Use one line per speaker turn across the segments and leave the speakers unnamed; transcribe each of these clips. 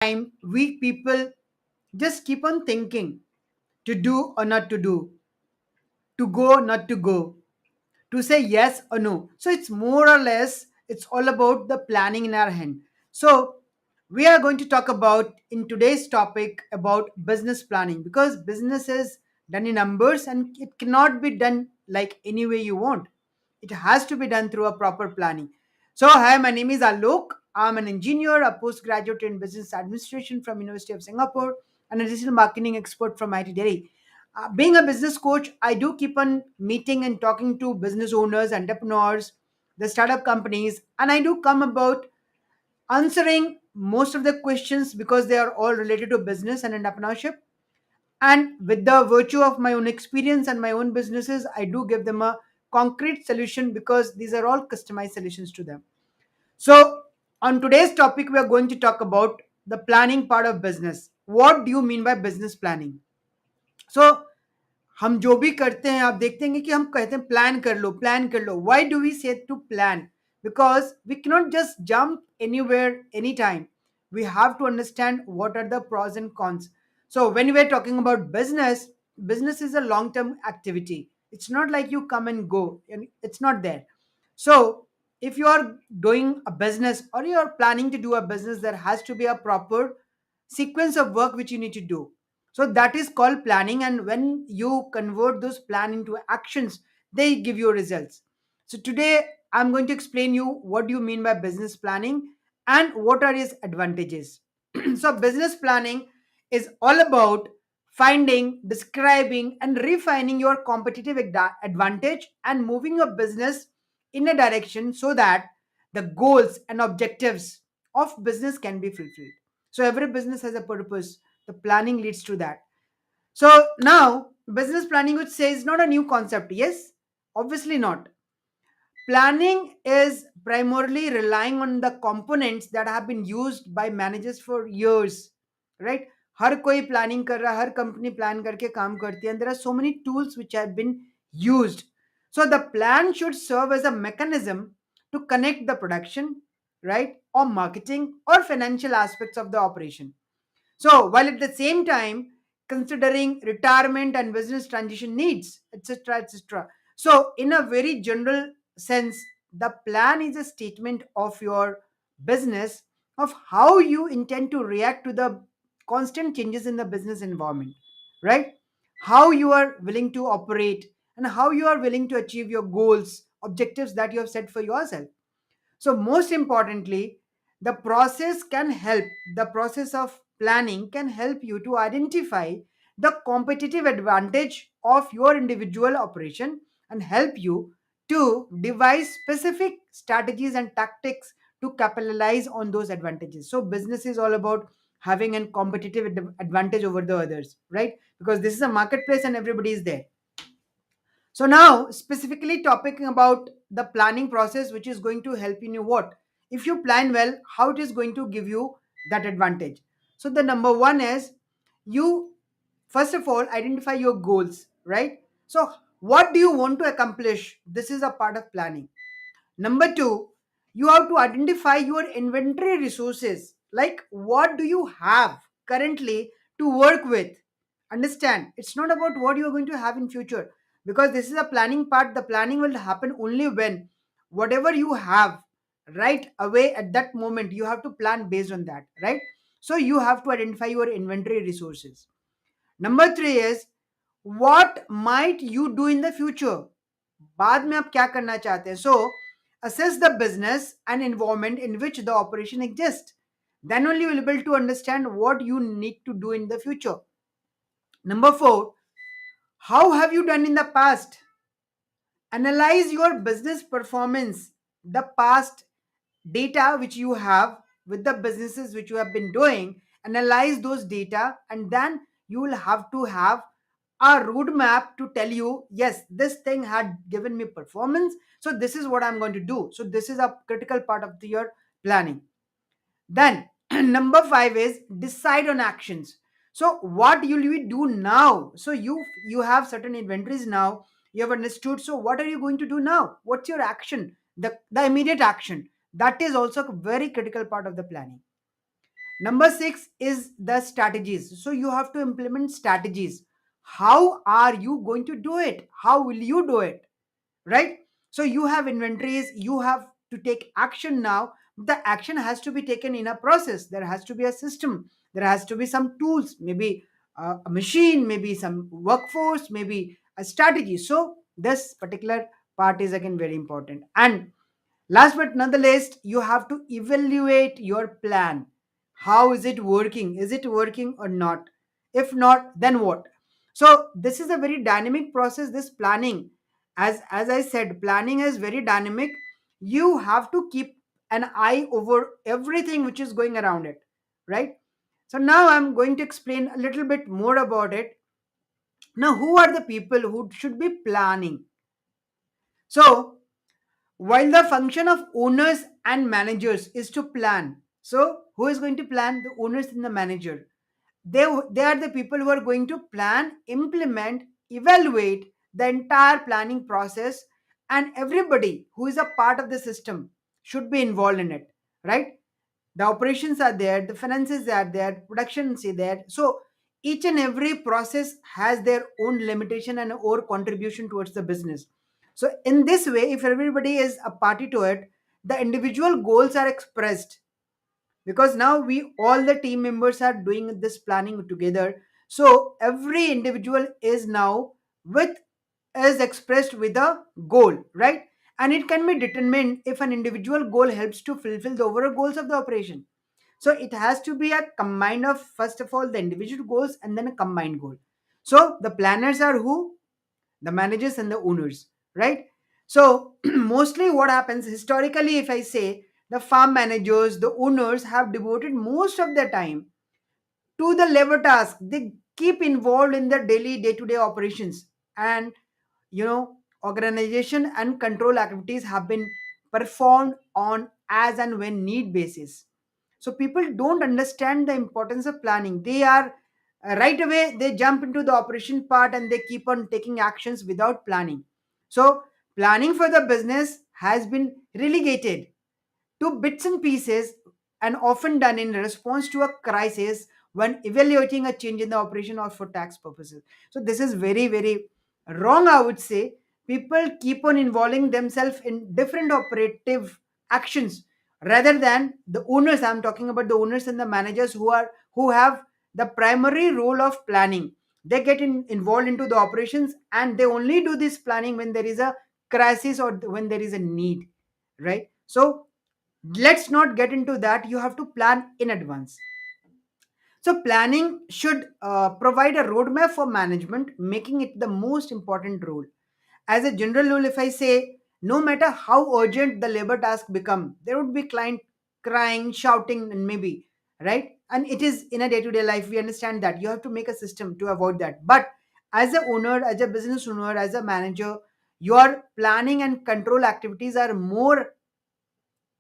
Time we people just keep on thinking to do or not to do, to go not to go, to say yes or no. So it's more or less it's all about the planning in our hand. So we are going to talk about in today's topic about business planning, because business is done in numbers and it cannot be done like any way you want. It has to be done through a proper planning. So hi, my name is Alok. I'm an engineer, a postgraduate in business administration from University of Singapore, and a digital marketing expert from IT Delhi. Being a business coach, I do keep on meeting and talking to business owners, entrepreneurs, the startup companies, and I do come about answering most of the questions because they are all related to business and entrepreneurship. And with the virtue of my own experience and my own businesses, I do give them a concrete solution because these are all customized solutions to them. So, on today's topic, we are going to talk about the planning part of business. What do you mean by business planning? So, हम जो भी करते हैं आप देखते हैं कि हम कहते हैं प्लान कर लो why do we say to plan because we cannot just jump anywhere any time we have to understand what are the pros and cons. So when we are talking about business is a long term activity. It's not like you come and go, and it's not there. So if you are doing a business or you are planning to do a business, there has to be a proper sequence of work which you need to do. So that is called planning, and when you convert those plan into actions, they give you results. So today I'm going to explain you what do you mean by business planning and what are its advantages. So business planning is all about finding, describing and refining your competitive advantage and moving your business in a direction so that the goals and objectives of business can be fulfilled. So every business has a purpose. The planning leads to that. So now business planning, would say, is not a new concept. Yes, obviously not. Planning is primarily relying on the components that have been used by managers for years, right? हर कोई planning कर रहा है, हर company plan करके काम करती है, and there are so many tools which have been used. So the plan should serve as a mechanism to connect the production, right, or marketing or financial aspects of the operation. So, while at the same time considering retirement and business transition needs, etc., etc. So, in a very general sense, the plan is a statement of your business, of how you intend to react to the constant changes in the business environment, right? How you are willing to operate and how you are willing to achieve your goals, objectives that you have set for yourself. So, most importantly, the process of planning can help you to identify the competitive advantage of your individual operation and help you to devise specific strategies and tactics to capitalize on those advantages. So, business is all about having a competitive advantage over the others, right? Because this is a marketplace and everybody is there. So now specifically talking about the planning process, which is going to help you know what? If you plan well, how it is going to give you that advantage. So the number one is you first of all identify your goals, right? So what do you want to accomplish? This is a part of planning. Number two, you have to identify your inventory resources. Like what do you have currently to work with? Understand, it's not about what you are going to have in future, because this is a planning part. The planning will happen only when whatever you have right away at that moment, you have to plan based on that, right? So you have to identify your inventory resources. Number three is what might you do in the future. बाद में आप क्या करना चाहते हैं. So assess the business and environment in which the operation exists. Then only you will be able to understand what you need to do in the future. Number four, how have you done in the past? Analyze your business performance, the past data which you have with the businesses which you have been doing. Analyze those data, and then you will have to have a roadmap to tell you, yes, this thing had given me performance, so this is what I'm going to do. So this is a critical part of your planning. Then number five is decide on actions. So what will you do now? So you have certain inventories now. You have understood. So what are you going to do now? What's your action? The immediate action. That is also a very critical part of the planning. Number 6 is the strategies. So you have to implement strategies. How are you going to do it? How will you do it? Right? So you have inventories, you have to take action now. The action has to be taken in a process. There has to be a system, there has to be some tools, maybe a machine, maybe some workforce, maybe a strategy. So this particular part is again very important. And last but not the least, you have to evaluate your plan. How is it working? Is it working or not? If not, then what? So this is a very dynamic process, this planning. As I said, planning is very dynamic. You have to keep an eye over everything which is going around it, right? So now I'm going to explain a little bit more about it. Now, who are the people who should be planning? So while the function of owners and managers is to plan, so who is going to plan? The owners and the manager. They are the people who are going to plan, implement, evaluate the entire planning process, and everybody who is a part of the system should be involved in it, right? The operations are there, the finances are there, production is there. So each and every process has their own limitation and or contribution towards the business. So in this way, if everybody is a party to it, the individual goals are expressed, because now we all the team members are doing this planning together. So every individual is now with is expressed with a goal, right? And it can be determined if an individual goal helps to fulfill the overall goals of the operation. So it has to be a combine of, first of all, the individual goals and then a combined goal. So the planners are who? The managers and the owners, right? So mostly what happens historically, if I say, the farm managers, the owners have devoted most of their time to the labor task. They keep involved in the daily day-to-day operations, and organization and control activities have been performed on as and when need basis. So people don't understand the importance of planning. They are right away they jump into the operation part and they keep on taking actions without planning. So planning for the business has been relegated to bits and pieces, and often done in response to a crisis when evaluating a change in the operation or for tax purposes. So this is very, very wrong, I would say. People keep on involving themselves in different operative actions rather than the owners. I'm talking about the owners and the managers who have the primary role of planning. They get involved into the operations, and they only do this planning when there is a crisis or when there is a need, right? So let's not get into that. You have to plan in advance. So planning should provide a roadmap for management, making it the most important role. As a general rule, if I say, no matter how urgent the labor task become, there would be client crying, shouting, and maybe, right? And it is in a day-to-day life, we understand that you have to make a system to avoid that. But as a owner, as a business owner, as a manager, your planning and control activities are more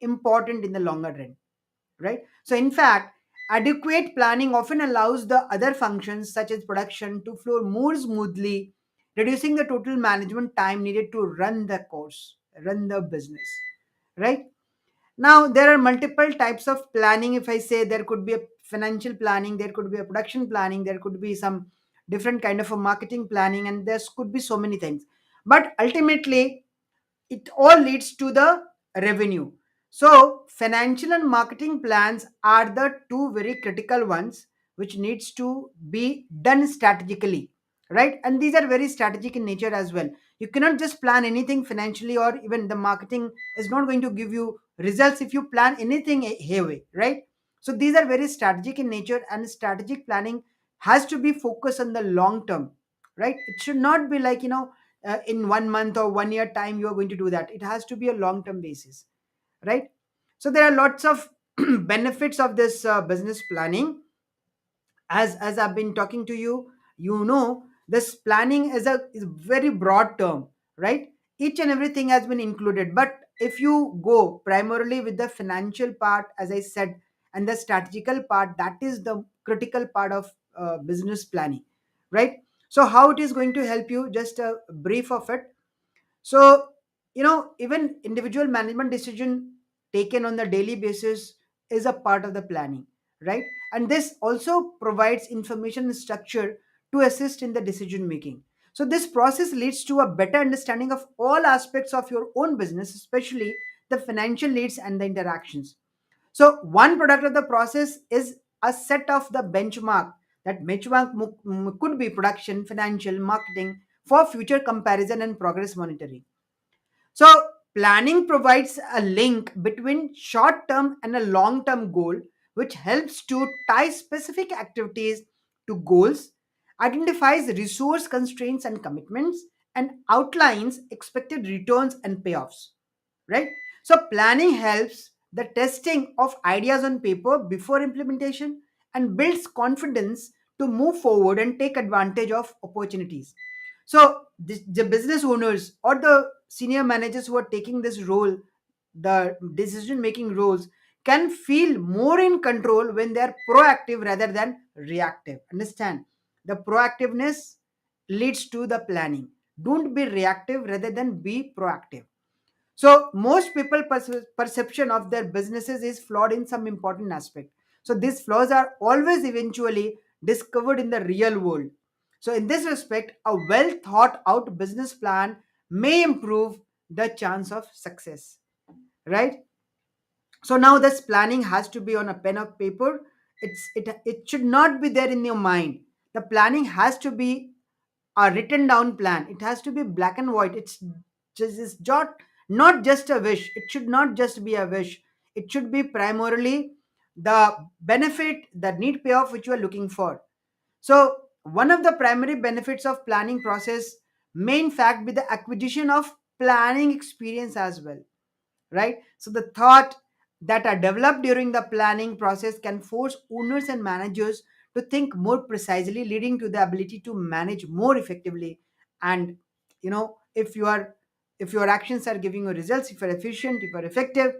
important in the longer run, right? So, in fact, adequate planning often allows the other functions such as production to flow more smoothly, reducing the total management time needed to run the business, right? Now, there are multiple types of planning. If I say, there could be a financial planning, there could be a production planning, there could be some different kind of a marketing planning, and there could be so many things. But ultimately, it all leads to the revenue. So financial and marketing plans are the two very critical ones which needs to be done strategically, right? And these are very strategic in nature as well. You cannot just plan anything financially, or even the marketing is not going to give you results if you plan anything hayway, right? So these are very strategic in nature, and strategic planning has to be focused on the long term, right? It should not be like, in 1 month or 1 year time you are going to do that. It has to be a long term basis, right? So there are lots of benefits of this business planning. As I've been talking to you, this planning is a very broad term, right? Each and everything has been included, but if you go primarily with the financial part, as I said, and the strategical part, that is the critical part of business planning, right? So how it is going to help you, just a brief of it. So, even individual management decision taken on the daily basis is a part of the planning, right? And this also provides information and structure to assist in the decision making. So this process leads to a better understanding of all aspects of your own business, especially the financial needs and the interactions. So one product of the process is a set of the benchmark. That benchmark could be production, financial, marketing for future comparison and progress monitoring. So, planning provides a link between short term and a long term goal, which helps to tie specific activities to goals, identifies resource constraints and commitments, and outlines expected returns and payoffs. Right? So, planning helps the testing of ideas on paper before implementation and builds confidence to move forward and take advantage of opportunities. So the business owners or the senior managers who are taking this role, the decision making roles, can feel more in control when they are proactive rather than reactive. Understand? The proactiveness leads to the planning. Don't be reactive rather than be proactive. So most people perception of their businesses is flawed in some important aspect. So these flaws are always eventually discovered in the real world. So in this respect, a well thought out business plan may improve the chance of success, right? So now this planning has to be on a pen of paper. It should not be there in your mind. The planning has to be a written down plan. It has to be black and white. It's not just a wish. It should not just be a wish. It should be primarily the benefit, the need payoff which you are looking for. So one of the primary benefits of planning process may in fact be the acquisition of planning experience as well, right? So the thought that are developed during the planning process can force owners and managers to think more precisely, leading to the ability to manage more effectively. And if your actions are giving you results, if you're efficient, if you're effective,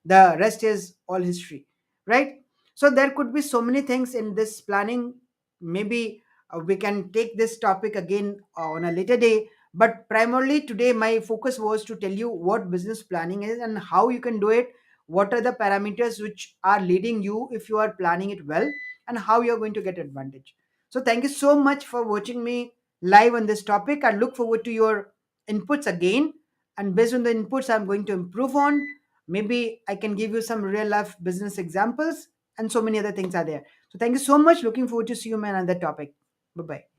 the rest is all history, right? So there could be so many things in this planning. Maybe we can take this topic again on a later day, but primarily today my focus was to tell you what business planning is and how you can do it, what are the parameters which are leading you if you are planning it well, and how you're going to get advantage. So thank you so much for watching me live on this topic. I look forward to your inputs again, and based on the inputs I'm going to improve on. Maybe I can give you some real life business examples, and so many other things are there. So thank you so much. Looking forward to see you man on that topic. Bye bye.